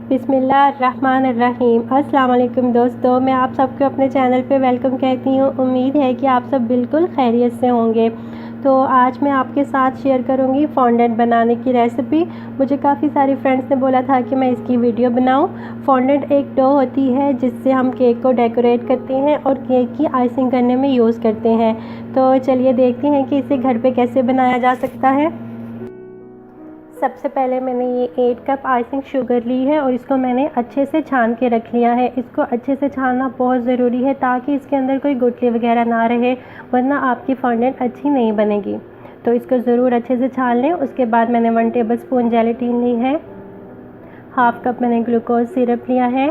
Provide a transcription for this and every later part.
बिस्मिल्लाहिर्रहमानिर्रहीम। अस्सलाम वालेकुम दोस्तों, मैं आप सबको अपने चैनल पे वेलकम कहती हूँ। उम्मीद है कि आप सब बिल्कुल खैरियत से होंगे। तो आज मैं आपके साथ शेयर करूँगी फॉन्डेंट बनाने की रेसिपी। मुझे काफ़ी सारी फ्रेंड्स ने बोला था कि मैं इसकी वीडियो बनाऊँ। फॉन्डेंट एक डो होती है जिससे हम केक को डेकोरेट करते हैं और केक की आइसिंग करने में यूज़ करते हैं। तो चलिए देखते हैं कि इसे घर पर कैसे बनाया जा सकता है। सबसे पहले मैंने ये 8 कप आइसिंग शुगर ली है और इसको मैंने अच्छे से छान के रख लिया है। इसको अच्छे से छानना बहुत ज़रूरी है ताकि इसके अंदर कोई गुठली वगैरह ना रहे, वरना आपकी फॉन्डेंट अच्छी नहीं बनेगी। तो इसको ज़रूर अच्छे से छान लें। उसके बाद मैंने 1 टेबल स्पून जेलेटिन ली है, 1/2 कप मैंने ग्लूकोज सिरप लिया है,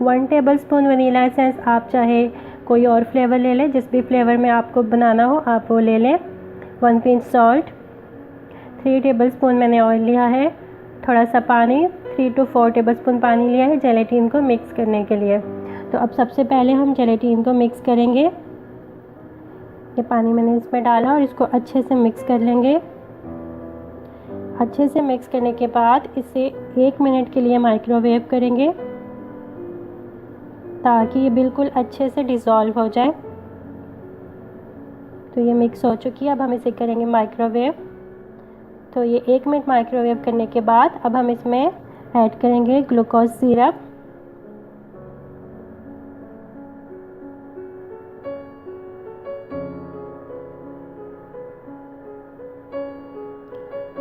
1 टेबल स्पून वनीला एसेंस। आप चाहे कोई और फ्लेवर ले लें, जिस भी फ्लेवर में आपको बनाना हो आप वो ले लें। 1 पिंच सॉल्ट, 3 टेबल स्पून मैंने ऑयल लिया है, थोड़ा सा पानी, 3 to 4 टेबल स्पून पानी लिया है जेलेटिन को मिक्स करने के लिए। तो अब सबसे पहले हम जेलेटिन को मिक्स करेंगे। ये पानी मैंने इसमें डाला और इसको अच्छे से मिक्स कर लेंगे। अच्छे से मिक्स करने के बाद इसे 1 मिनट के लिए माइक्रोवेव करेंगे ताकि ये बिल्कुल अच्छे से डिज़ोल्व हो जाए। तो ये मिक्स हो चुकी है। अब हम इसे करेंगे माइक्रोवेव। तो ये 1 मिनट माइक्रोवेव करने के बाद अब हम इसमें ऐड करेंगे ग्लूकोज सिरप।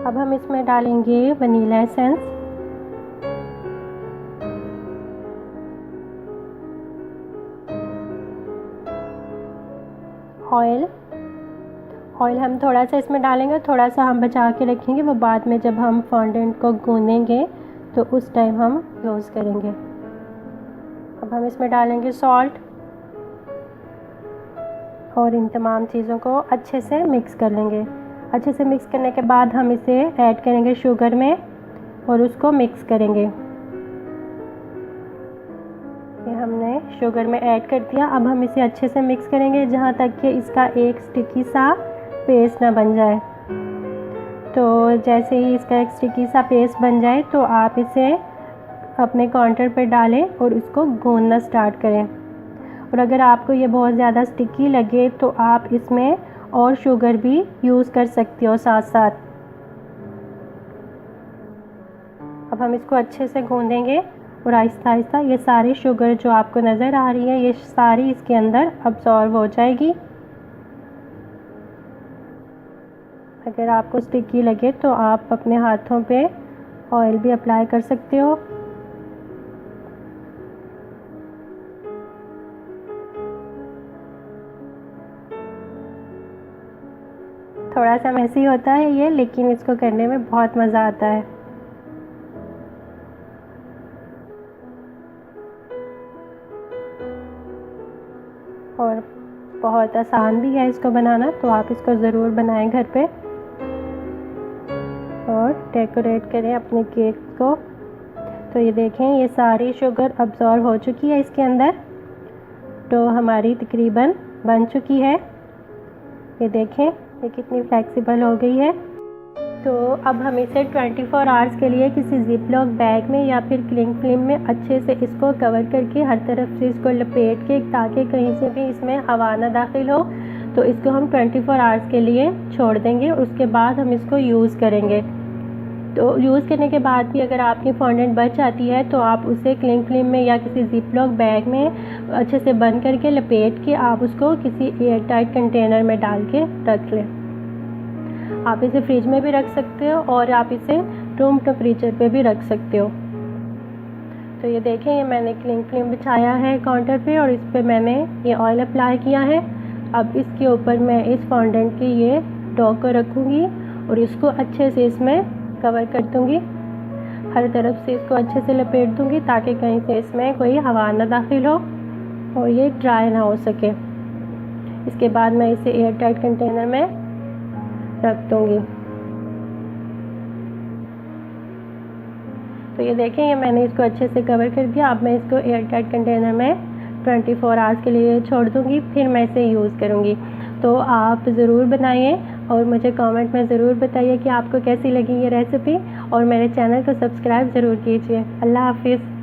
अब हम इसमें डालेंगे वनीला एसेंस, ऑयल हम थोड़ा सा इसमें डालेंगे, थोड़ा सा हम बचा के रखेंगे, वो बाद में जब हम फॉन्डेंट को गूंदेंगे तो उस टाइम हम यूज़ करेंगे। अब हम इसमें डालेंगे सॉल्ट और इन तमाम चीज़ों को अच्छे से मिक्स कर लेंगे। अच्छे से मिक्स करने के बाद हम इसे ऐड करेंगे शुगर में और उसको मिक्स करेंगे। ये हमने शुगर में ऐड कर दिया। अब हम इसे अच्छे से मिक्स करेंगे जहाँ तक कि इसका एक स्टिकी सा पेस्ट ना बन जाए। तो जैसे ही इसका एक स्टिकी सा पेस्ट बन जाए तो आप इसे अपने काउंटर पर डालें और इसको गूंदना स्टार्ट करें। और अगर आपको ये बहुत ज़्यादा स्टिकी लगे तो आप इसमें और शुगर भी यूज़ कर सकते हो साथ साथ। अब हम इसको अच्छे से गूंदेंगे और आहिस्ता आहिस्ता ये सारी शुगर जो आपको नज़र आ रही है ये सारी इसके अंदर अब्सॉर्ब हो जाएगी। अगर आपको स्टिकी लगे तो आप अपने हाथों पे ऑयल भी अप्लाई कर सकते हो। थोड़ा सा मैसी होता है ये, लेकिन इसको करने में बहुत मज़ा आता है। और बहुत आसान भी है इसको बनाना, तो आप इसको ज़रूर बनाएं घर पे और डेकोरेट करें अपने केक को। तो ये देखें ये सारी शुगर अब्सॉर्ब हो चुकी है इसके अंदर। तो हमारी तकरीबन बन चुकी है। ये देखें ये कितनी फ्लेक्सिबल हो गई है। तो अब हम इसे 24 आवर्स के लिए किसी जिप लॉक बैग में या फिर क्लिंग फिल्म में अच्छे से इसको कवर करके हर तरफ से इसको लपेट के, ताकि कहीं से भी इसमें हवा ना दाखिल हो। तो इसको हम 24 आवर्स के लिए छोड़ देंगे। उसके बाद हम इसको यूज़ करेंगे। तो यूज़ करने के बाद भी अगर आपकी फॉन्डेंट बच जाती है तो आप उसे क्लिंग फिल्म में या किसी जिप लॉक बैग में अच्छे से बंद करके लपेट के आप उसको किसी एयर टाइट कंटेनर में डाल के रख लें। आप इसे फ्रिज में भी रख सकते हो और आप इसे रूम टेम्परेचर पे भी रख सकते हो। तो ये देखें ये मैंने क्लिंग फिल्म बिछाया है काउंटर पे और इस पर मैंने ये ऑयल अप्लाई किया है। अब इसके ऊपर मैं इस फॉन्डेंट के ये डो को रखूँगी और इसको अच्छे से इसमें कवर कर दूँगी। हर तरफ से इसको अच्छे से लपेट दूँगी ताकि कहीं से इसमें कोई हवा ना दाखिल हो और ये ड्राई ना हो सके। इसके बाद मैं इसे एयर टाइट कंटेनर में रख दूँगी। तो ये देखें ये मैंने इसको अच्छे से कवर कर दिया। अब मैं इसको एयर टाइट कंटेनर में 24 आवर्स के लिए छोड़ दूँगी, फिर मैं इसे यूज़ करूँगी। तो आप ज़रूर बनाइए और मुझे कमेंट में ज़रूर बताइए कि आपको कैसी लगी ये रेसिपी, और मेरे चैनल को सब्सक्राइब ज़रूर कीजिए। अल्लाह हाफिज़।